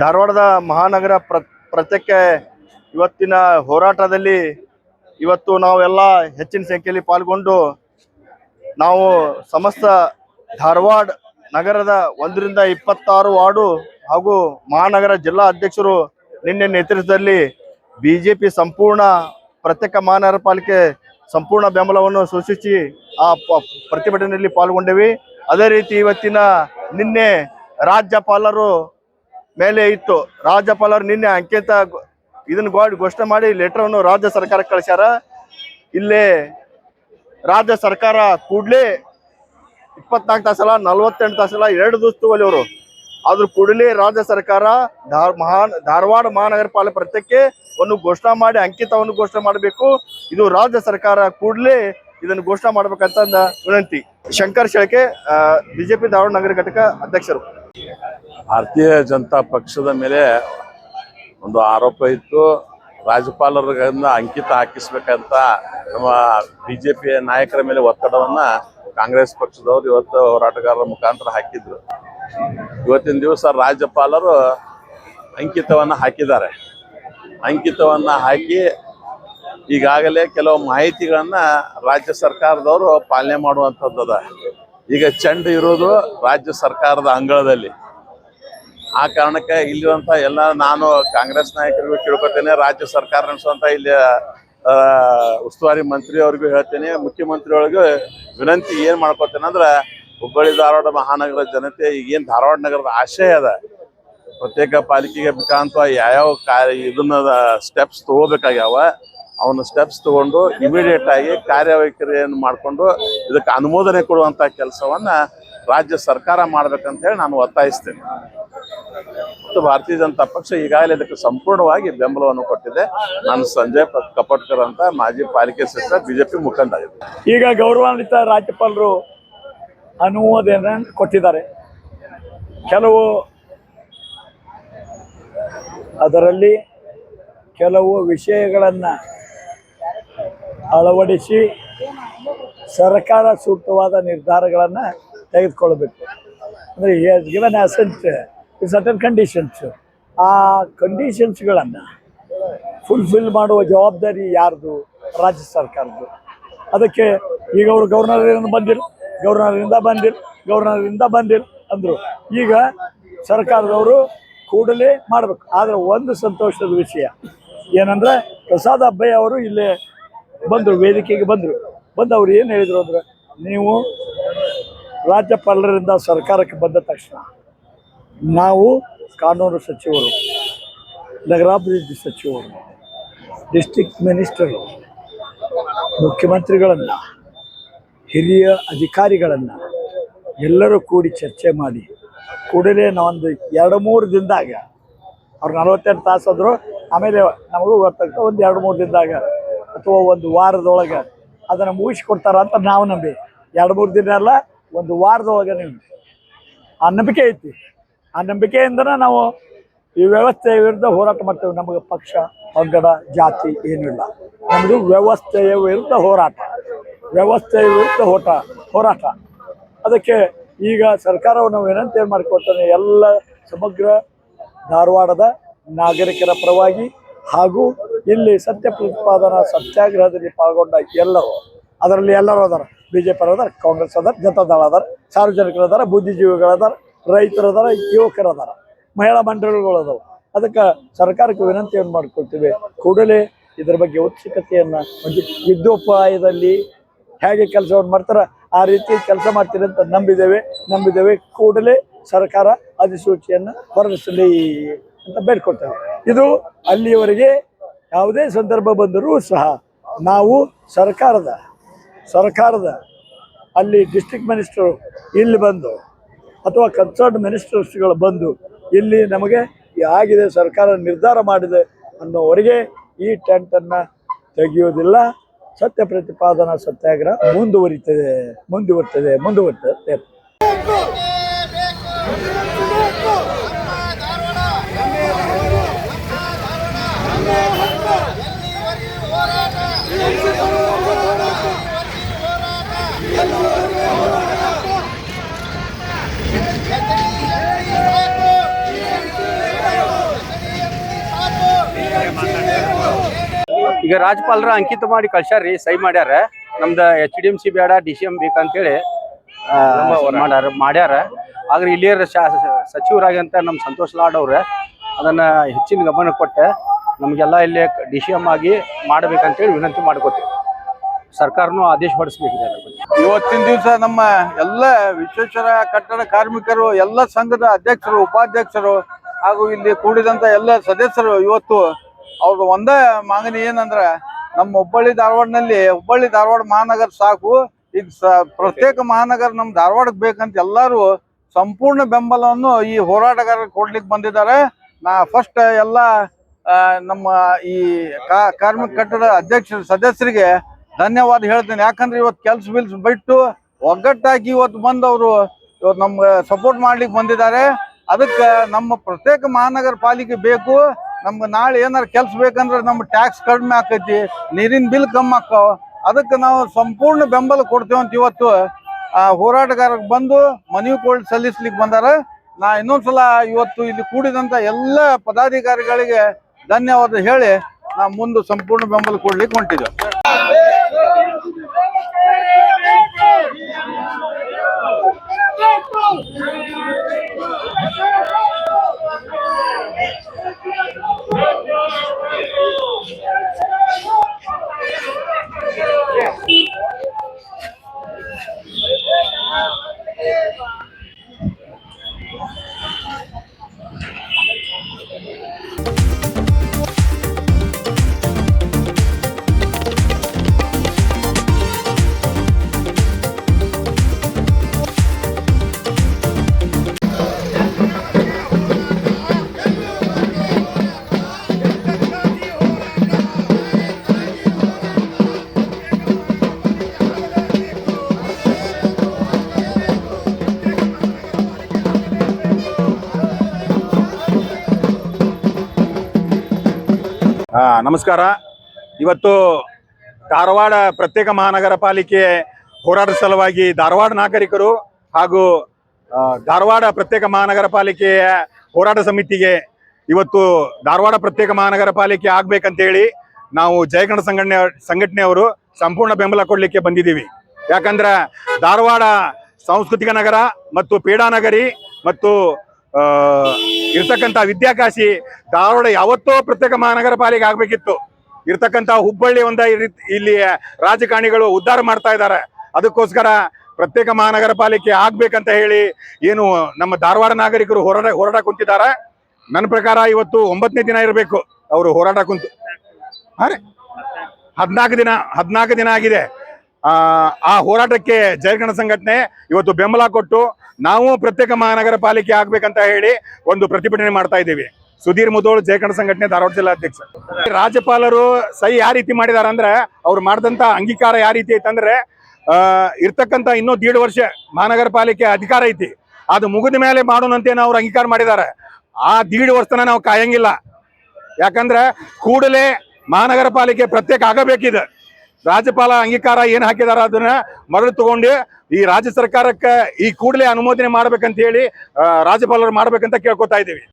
ಧಾರವಾಡದ ಮಹಾನಗರ ಪ್ರತ್ಯೇಕ ಇವತ್ತಿನ ಹೋರಾಟದಲ್ಲಿ ಇವತ್ತು ನಾವೆಲ್ಲ ಹೆಚ್ಚಿನ ಸಂಖ್ಯೆಯಲ್ಲಿ ಪಾಲ್ಗೊಂಡು ನಾವು ಸಮಸ್ತ ಧಾರವಾಡ ನಗರದ 1 ರಿಂದ 26 ವಾರ್ಡು ಹಾಗೂ ಮಹಾನಗರ ಜಿಲ್ಲಾ ಅಧ್ಯಕ್ಷರು ನಿನ್ನೆ ನೇತೃತ್ವದಲ್ಲಿ ಬಿಜೆಪಿ ಸಂಪೂರ್ಣ ಪ್ರತ್ಯೇಕ ಮಹಾನಗರ ಪಾಲಿಕೆ ಸಂಪೂರ್ಣ ಬೆಂಬಲವನ್ನು ಸೂಚಿಸಿ ಆ ಪ್ರತಿಭಟನೆಯಲ್ಲಿ ಪಾಲ್ಗೊಂಡೇವೆ. ಅದೇ ರೀತಿ ಇವತ್ತಿನ ನಿನ್ನೆ ರಾಜ್ಯಪಾಲರು ಮೇಲೆ ಇತ್ತು. ರಾಜ್ಯಪಾಲರು ನಿನ್ನೆ ಅಂಕಿತ ಇದನ್ನು ಘೋಷಣೆ ಮಾಡಿ ಲೆಟರನ್ನು ರಾಜ್ಯ ಸರ್ಕಾರಕ್ಕೆ ಕಳಿಸ್ಯಾರ. ಇಲ್ಲೇ ರಾಜ್ಯ ಸರ್ಕಾರ ಕೂಡಲೇ 24 ತಾಸಲ್ಲ 48 ತಾಸಲ್ಲ 2 ದಿವಸ ತಗೊಳ್ಳಿವರು. ಆದ್ರೂ ಕೂಡಲೇ ರಾಜ್ಯ ಸರ್ಕಾರ ಧಾರವಾಡ ಮಹಾನಗರ ಪಾಲಿಕೆ ಪ್ರತ್ಯೇಕ ಒಂದು ಘೋಷಣೆ ಮಾಡಿ ಅಂಕಿತವನ್ನು ಘೋಷಣೆ ಮಾಡಬೇಕು. ಇದು ರಾಜ್ಯ ಸರ್ಕಾರ ಕೂಡಲೇ ಇದನ್ನು ಘೋಷಣೆ ಮಾಡಬೇಕಂತ ವಿನಂತಿ. ಶಂಕರ್ ಶೆಳಕೆ, ಬಿಜೆಪಿ ಧಾರವಾಡ ನಗರ ಘಟಕ ಅಧ್ಯಕ್ಷರು. ಭಾರತೀಯ ಜನತಾ ಪಕ್ಷದ ಮೇಲೆ ಒಂದು ಆರೋಪ ಇತ್ತು. ರಾಜ್ಯಪಾಲರಿಂದ ಅಂಕಿತ ಹಾಕಿಸ್ಬೇಕಂತ ನಮ್ಮ ಬಿಜೆಪಿ ನಾಯಕರ ಮೇಲೆ ಒತ್ತಡವನ್ನ ಕಾಂಗ್ರೆಸ್ ಪಕ್ಷದವರು ಇವತ್ತು ಹೋರಾಟಗಾರರ ಮುಖಾಂತರ ಹಾಕಿದ್ರು. ಇವತ್ತಿನ ದಿವಸ ರಾಜ್ಯಪಾಲರು ಅಂಕಿತವನ್ನ ಹಾಕಿದ್ದಾರೆ. ಅಂಕಿತವನ್ನ ಹಾಕಿ ಈಗಾಗಲೇ ಕೆಲವು ಮಾಹಿತಿಗಳನ್ನ ರಾಜ್ಯ ಸರ್ಕಾರದವರು ಪಾಲನೆ ಮಾಡುವಂಥದ್ದದ. ಈಗ ಚೆಂಡು ಇರೋದು ರಾಜ್ಯ ಸರ್ಕಾರದ ಅಂಗಳದಲ್ಲಿ. ಆ ಕಾರಣಕ್ಕೆ ಇಲ್ಲಿರುವಂಥ ಎಲ್ಲ ನಾನು ಕಾಂಗ್ರೆಸ್ ನಾಯಕರಿಗೂ ಕೇಳ್ಕೊತೇನೆ, ರಾಜ್ಯ ಸರ್ಕಾರ ನಡೆಸುವಂಥ ಇಲ್ಲಿ ಉಸ್ತುವಾರಿ ಮಂತ್ರಿ ಅವ್ರಿಗೂ ಹೇಳ್ತೇನೆ, ಮುಖ್ಯಮಂತ್ರಿಗಳಿಗೂ ವಿನಂತಿ ಏನು ಮಾಡ್ಕೊತೇನೆ ಅಂದ್ರೆ, ಹುಬ್ಬಳ್ಳಿ ಧಾರವಾಡ ಮಹಾನಗರ ಜನತೆ ಈಗೇನು ಧಾರವಾಡ ನಗರದ ಆಶಯ ಅದ, ಪ್ರತ್ಯೇಕ ಪಾಲಿಕೆಗೆ ಬೇಕಂತ ಯಾವ್ಯಾವ ಇದನ್ನ ಸ್ಟೆಪ್ಸ್ ತಗೋಬೇಕಾಗ್ಯಾವ, ಅವನ್ನ ಸ್ಟೆಪ್ಸ್ ತಗೊಂಡು ಇಮಿಡಿಯೇಟ್ ಆಗಿ ಕಾರ್ಯವೈಖರಿಯನ್ನು ಮಾಡಿಕೊಂಡು ಇದಕ್ಕೆ ಅನುಮೋದನೆ ಕೊಡುವಂಥ ಕೆಲಸವನ್ನ ರಾಜ್ಯ ಸರ್ಕಾರ ಮಾಡ್ಬೇಕಂತ ಹೇಳಿ ನಾನು ಒತ್ತಾಯಿಸ್ತೇನೆ. ಮತ್ತು ಭಾರತೀಯ ಜನತಾ ಪಕ್ಷ ಈಗಾಗಲೇ ಇದಕ್ಕೆ ಸಂಪೂರ್ಣವಾಗಿ ಬೆಂಬಲವನ್ನು ಕೊಟ್ಟಿದೆ. ನಾನು ಸಂಜಯ್ ಕಪಟ್ಕರ್ ಅಂತ ಮಾಜಿ ಪಾಲಿಕೆ ಸದಸ್ಯ ಬಿಜೆಪಿ ಮುಖಂಡ ಆಗಿದ್ದೆ. ಈಗ ಗೌರವಾನ್ವಿತ ರಾಜ್ಯಪಾಲರು ಅನುಮೋದನೆ ಕೊಟ್ಟಿದ್ದಾರೆ. ಕೆಲವು ಅದರಲ್ಲಿ ಕೆಲವು ವಿಷಯಗಳನ್ನು ಅಳವಡಿಸಿ ಸರ್ಕಾರ ಸೂಕ್ತವಾದ ನಿರ್ಧಾರಗಳನ್ನು ತೆಗೆದುಕೊಳ್ಬೇಕು. ಅಂದರೆ ಗಿವನ್ ಅಸೆಂಟ್ ಸರ್ಟನ್ ಕಂಡೀಷನ್ಸ್, ಆ ಕಂಡೀಷನ್ಸ್ಗಳನ್ನು ಫುಲ್ಫಿಲ್ ಮಾಡುವ ಜವಾಬ್ದಾರಿ ಯಾರ್ದು? ರಾಜ್ಯ ಸರ್ಕಾರದ್ದು. ಅದಕ್ಕೆ ಈಗ ಅವರು ಗವರ್ನರಿಂದ ಬಂದಿಲ್ಲ ಅಂದರು. ಈಗ ಸರ್ಕಾರದವರು ಕೂಡಲೇ ಮಾಡಬೇಕು. ಆದರೆ ಒಂದು ಸಂತೋಷದ ವಿಷಯ ಏನಂದರೆ, ಪ್ರಸಾದ್ ಅಬ್ಬಯ್ಯ ಅವರು ಇಲ್ಲೇ ಬಂದರು, ವೇದಿಕೆಗೆ ಬಂದು ಅವ್ರು ಏನು ಹೇಳಿದರು ಅಂದರೆ, ನೀವು ರಾಜ್ಯಪಾಲರಿಂದ ಸರ್ಕಾರಕ್ಕೆ ಬಂದ ತಕ್ಷಣ ನಾವು ಕಾನೂನು ಸಚಿವರು, ನಗರಾಭಿವೃದ್ಧಿ ಸಚಿವರು, ಡಿಸ್ಟ್ರಿಕ್ಟ್ ಮಿನಿಸ್ಟರು, ಮುಖ್ಯಮಂತ್ರಿಗಳನ್ನು, ಹಿರಿಯ ಅಧಿಕಾರಿಗಳನ್ನು ಎಲ್ಲರೂ ಕೂಡಿ ಚರ್ಚೆ ಮಾಡಿ ಕೂಡಲೇ ನಾವೊಂದು 2-3 ದಿನದಾಗ, ಅವ್ರು 48 ತಾಸು ಅಂದರು, ಆಮೇಲೆ ನಮಗೂ ಗೊತ್ತಾಗ್ತದೆ, ಒಂದು 2-3 ದಿನದಾಗ ಅಥವಾ ಒಂದು ವಾರದೊಳಗೆ ಅದನ್ನು ಮುಗಿಸ್ಕೊಡ್ತಾರ ಅಂತ ನಾವು ನಂಬಿ. 2-3 ದಿನ ಅಲ್ಲ, ಒಂದು ವಾರದೊಳಗೆ ನೀವು ಆ ನಂಬಿಕೆ ಐತಿ. ಆ ನಂಬಿಕೆಯಿಂದನೇ ನಾವು ಈ ವ್ಯವಸ್ಥೆಯ ವಿರುದ್ಧ ಹೋರಾಟ ಮಾಡ್ತೇವೆ. ನಮಗೆ ಪಕ್ಷ, ಪಂಗಡ, ಜಾತಿ ಏನಿಲ್ಲ. ನಮ್ಮದು ವ್ಯವಸ್ಥೆಯ ವಿರುದ್ಧ ಹೋರಾಟ. ಅದಕ್ಕೆ ಈಗ ಸರ್ಕಾರವನ್ನು ವಿನಂತಿ ಮಾಡ್ಕೊಳ್ತಾನೆ, ಎಲ್ಲ ಸಮಗ್ರ ಧಾರವಾಡದ ನಾಗರಿಕರ ಪರವಾಗಿ ಹಾಗೂ ಇಲ್ಲಿ ಸತ್ಯ ಪ್ರತಿಪಾದನಾ ಸತ್ಯಾಗ್ರಹದಲ್ಲಿ ಪಾಲ್ಗೊಂಡ ಎಲ್ಲರೂ, ಅದರಲ್ಲಿ ಎಲ್ಲರೂ ಅದಾರ. BJP ಅದಾರ, ಕಾಂಗ್ರೆಸ್ ಅದಾರ, ಜನತಾದಳ ಅದಾರ, ಸಾರ್ವಜನಿಕರು ಅದಾರ, ಬುದ್ಧಿಜೀವಿಗಳದಾರ, ರೈತರದಾರ, ಯುವಕರದಾರ, ಮಹಿಳಾ ಮಂಡಳಿಗಳು ಅದಾವೆ. ಅದಕ್ಕೆ ಸರ್ಕಾರಕ್ಕೆ ವಿನಂತಿಯನ್ನು ಮಾಡಿಕೊಳ್ತೀವಿ, ಕೂಡಲೇ ಇದರ ಬಗ್ಗೆ ಉತ್ಸುಕತೆಯನ್ನು ಯುದ್ಧೋಪಾಯದಲ್ಲಿ ಹೇಗೆ ಕೆಲಸವನ್ನು ಮಾಡ್ತಾರೆ ಆ ರೀತಿ ಕೆಲಸ ಮಾಡ್ತೀರಿ ಅಂತ ನಂಬಿದ್ದೇವೆ. ಕೂಡಲೇ ಸರ್ಕಾರ ಅಧಿಸೂಚನೆಯನ್ನು ಹೊರಡಿಸಲಿ ಅಂತ ಬೇಡ್ಕೊಳ್ತೇವೆ. ಇದು ಅಲ್ಲಿಯವರೆಗೆ ಯಾವುದೇ ಸಂದರ್ಭ ಬಂದರೂ ಸಹ ನಾವು ಸರ್ಕಾರದ ಅಲ್ಲಿ ಡಿಸ್ಟ್ರಿಕ್ಟ್ ಮಿನಿಸ್ಟರು ಇಲ್ಲಿ ಬಂದು ಅಥವಾ ಕನ್ಸರ್ನ್ ಮಿನಿಸ್ಟರ್ಸ್ಗಳು ಬಂದು ಇಲ್ಲಿ ನಮಗೆ ಆಗಿದೆ, ಸರ್ಕಾರ ನಿರ್ಧಾರ ಮಾಡಿದೆ ಅನ್ನೋವರೆಗೆ ಈ ಟೆಂಟನ್ನು ತೆಗೆಯುವುದಿಲ್ಲ. ಸತ್ಯ ಪ್ರತಿಪಾದನಾ ಸತ್ಯಾಗ್ರಹ ಮುಂದುವರಿತದೆ. ಈಗ ರಾಜ್ಯಪಾಲರ ಅಂಕಿತ ಮಾಡಿ ಕಳ್ಸ್ಯಾರ್ರಿ, ಸಹಿ ಮಾಡ್ಯಾರ. ನಮ್ದು HDMC ಬೇಡ DCM ಬೇಕಂತೇಳಿ ಮಾಡ್ಯಾರ. ಆದ್ರೆ ಇಲ್ಲಿಯ ಸಚಿವರಾಗಂತ ನಮ್ಮ ಸಂತೋಷ್ ಲಾಡ್ ಅವ್ರ ಅದನ್ನ ಹೆಚ್ಚಿನ ಗಮನ ಕೊಟ್ಟೆ ನಮಗೆಲ್ಲ ಇಲ್ಲಿ DCM ಆಗಿ ಮಾಡ್ಬೇಕಂತೇಳಿ ವಿನಂತಿ ಮಾಡ್ಕೋತೀವಿ. ಸರ್ಕಾರನು ಆದೇಶ ಹೊರಡಿಸ್ಬೇಕಿದೆ ಅದ್ರ ಬಗ್ಗೆ. ಇವತ್ತಿನ ದಿವಸ ನಮ್ಮ ಎಲ್ಲ ವಿಶ್ವೇಶ್ವರ ಕಟ್ಟಡ ಕಾರ್ಮಿಕರು, ಎಲ್ಲ ಸಂಘದ ಅಧ್ಯಕ್ಷರು, ಉಪಾಧ್ಯಕ್ಷರು ಹಾಗೂ ಇಲ್ಲಿ ಕೂಡಿದಂತ ಎಲ್ಲ ಸದಸ್ಯರು ಇವತ್ತು ಅವ್ರದ್ದು ಒಂದೇ ಮಾಗಣಿ ಏನಂದ್ರೆ ನಮ್ಮ ಹುಬ್ಬಳ್ಳಿ ಧಾರವಾಡ ಮಹಾನಗರ ಸಾಕು, ಈಗ ಪ್ರತ್ಯೇಕ ಮಹಾನಗರ ನಮ್ಮ ಧಾರವಾಡಕ್ಕೆ ಬೇಕಂತ ಎಲ್ಲರೂ ಸಂಪೂರ್ಣ ಬೆಂಬಲವನ್ನು ಈ ಹೋರಾಟಗಾರರು ಕೊಡ್ಲಿಕ್ಕೆ ಬಂದಿದ್ದಾರೆ. ನಾ ಫಸ್ಟ್ ಎಲ್ಲ ನಮ್ಮ ಈ ಕಾರ್ಮಿಕ ಕಟ್ಟಡ ಅಧ್ಯಕ್ಷರ ಸದಸ್ಯರಿಗೆ ಧನ್ಯವಾದ ಹೇಳ್ತೇನೆ. ಯಾಕಂದ್ರೆ ಇವತ್ತು ಕೆಲ್ಸ ಬಿಟ್ಟು ಒಗ್ಗಟ್ಟಾಗಿ ಇವತ್ತು ಬಂದವರು ಇವತ್ತು ನಮ್ಗೆ ಸಪೋರ್ಟ್ ಮಾಡ್ಲಿಕ್ಕೆ ಬಂದಿದ್ದಾರೆ. ಅದಕ್ಕೆ ನಮ್ಮ ಪ್ರತ್ಯೇಕ ಮಹಾನಗರ ಪಾಲಿಕೆ ಬೇಕು. ನಮ್ಗೆ ನಾಳೆ ಏನಾರು ಕೆಲ್ಸ ಬೇಕಂದ್ರೆ ನಮ್ಮ ಟ್ಯಾಕ್ಸ್ ಕಡಿಮೆ ಆಕೈತಿ, ನೀರಿನ ಬಿಲ್ ಕಮ್ಮಿ ಆಕ್ಕಾವ. ಅದಕ್ಕೆ ನಾವು ಸಂಪೂರ್ಣ ಬೆಂಬಲ ಕೊಡ್ತೇವೆ ಅಂತ ಇವತ್ತು ಹೋರಾಟಗಾರರಿಗೆ ಬಂದು ಮನವಿ ಸಲ್ಲಿಸ್ಲಿಕ್ಕೆ ಬಂದಾರ. ನಾ ಇನ್ನೊಂದ್ಸಲ ಇವತ್ತು ಇಲ್ಲಿ ಕೂಡಿದಂತ ಎಲ್ಲ ಪದಾಧಿಕಾರಿಗಳಿಗೆ ಧನ್ಯವಾದ ಹೇಳಿ ನಾ ಮುಂದೆ ಸಂಪೂರ್ಣ ಬೆಂಬಲ ಕೊಡ್ಲಿಕ್ಕೆ ಹೊಂಟಿದ್ದೇವೆ. ನಮಸ್ಕಾರ. ಇವತ್ತು ಧಾರವಾಡ ಪ್ರತ್ಯೇಕ ಮಹಾನಗರ ಪಾಲಿಕೆ ಹೋರಾಟದ ಸಲುವಾಗಿ ಧಾರವಾಡ ನಾಗರಿಕರು ಹಾಗೂ ಧಾರವಾಡ ಪ್ರತ್ಯೇಕ ಮಹಾನಗರ ಪಾಲಿಕೆಯ ಹೋರಾಟ ಸಮಿತಿಗೆ ಇವತ್ತು ಧಾರವಾಡ ಪ್ರತ್ಯೇಕ ಮಹಾನಗರ ಪಾಲಿಕೆ ಆಗ್ಬೇಕಂತೇಳಿ ನಾವು ಜಯಗಣ ಸಂಘಟನೆಯವರು ಸಂಪೂರ್ಣ ಬೆಂಬಲ ಕೊಡಲಿಕ್ಕೆ ಬಂದಿದ್ದೀವಿ. ಯಾಕಂದ್ರೆ ಧಾರವಾಡ ಸಾಂಸ್ಕೃತಿಕ ನಗರ ಮತ್ತು ಪೀಡಾನಗರಿ ಮತ್ತು ಇರ್ತಕ್ಕಂಥ ವಿದ್ಯಾಕಾಶಿ. ಧಾರವಾಡ ಯಾವತ್ತೋ ಪ್ರತ್ಯೇಕ ಮಹಾನಗರ ಪಾಲಿಕೆ ಆಗ್ಬೇಕಿತ್ತು. ಇರ್ತಕ್ಕಂಥ ಹುಬ್ಬಳ್ಳಿ ಇಲ್ಲಿ ರಾಜಕಾರಣಿಗಳು ಉದ್ಧಾರ ಮಾಡ್ತಾ ಇದ್ದಾರೆ. ಅದಕ್ಕೋಸ್ಕರ ಪ್ರತ್ಯೇಕ ಮಹಾನಗರ ಪಾಲಿಕೆ ಆಗ್ಬೇಕಂತ ಹೇಳಿ ಏನು ನಮ್ಮ ಧಾರವಾಡ ನಾಗರಿಕರು ಹೋರಾಟ ಕುಂತಿದ್ದಾರೆ. ನನ್ನ ಪ್ರಕಾರ ಇವತ್ತು 9ನೇ ದಿನ ಇರಬೇಕು ಅವರು ಹೋರಾಟ ಕುಂತು. 14 ದಿನ ಆಗಿದೆ. ಆ ಹೋರಾಟಕ್ಕೆ ಜಯಗಣ ಸಂಘಟನೆ ಇವತ್ತು ಬೆಂಬಲ ಕೊಟ್ಟು ನಾವು ಪ್ರತ್ಯೇಕ ಮಹಾನಗರ ಪಾಲಿಕೆ ಆಗ್ಬೇಕಂತ ಹೇಳಿ ಒಂದು ಪ್ರತಿಭಟನೆ ಮಾಡ್ತಾ ಇದ್ದೀವಿ. ಸುಧೀರ್ ಮುದೋಳ್, ಜಯಗಣ ಸಂಘಟನೆ, ಧಾರವಾಡ ಜಿಲ್ಲಾಧ್ಯಕ್ಷ. ರಾಜ್ಯಪಾಲರು ಸಹಿ ಯಾವ ರೀತಿ ಮಾಡಿದಾರೆ ಅಂದ್ರೆ ಅವ್ರು ಮಾಡಿದಂತ ಅಂಗೀಕಾರ ಯಾವ ರೀತಿ ಐತಂದ್ರೆ ಇರ್ತಕ್ಕಂಥ ಇನ್ನೂ 1.5 ವರ್ಷ ಮಹಾನಗರ ಪಾಲಿಕೆ ಅಧಿಕಾರ ಐತಿ, ಅದು ಮುಗಿದ ಮೇಲೆ ಮಾಡೋಣಂತೇನು ಅವ್ರು ಅಂಗೀಕಾರ ಮಾಡಿದ್ದಾರೆ. ಆ 1.5 ವರ್ಷನ ನಾವು ಕಾಯಂಗಿಲ್ಲ. ಯಾಕಂದ್ರೆ ಕೂಡಲೇ ಮಹಾನಗರ ಪಾಲಿಕೆ ಪ್ರತ್ಯೇಕ ಆಗಬೇಕಿದೆ. ರಾಜ್ಯಪಾಲ ಅಂಗೀಕಾರ ಏನ್ ಹಾಕಿದಾರ ಅದನ್ನ ಮರಳು ತಗೊಂಡು ಈ ರಾಜ್ಯ ಸರ್ಕಾರಕ್ಕೆ ಈ ಕೂಡಲೇ ಅನುಮೋದನೆ ಮಾಡ್ಬೇಕಂತ ಹೇಳಿ ರಾಜ್ಯಪಾಲರು ಮಾಡ್ಬೇಕಂತ ಕೇಳ್ಕೊತಾ ಇದ್ದೀವಿ.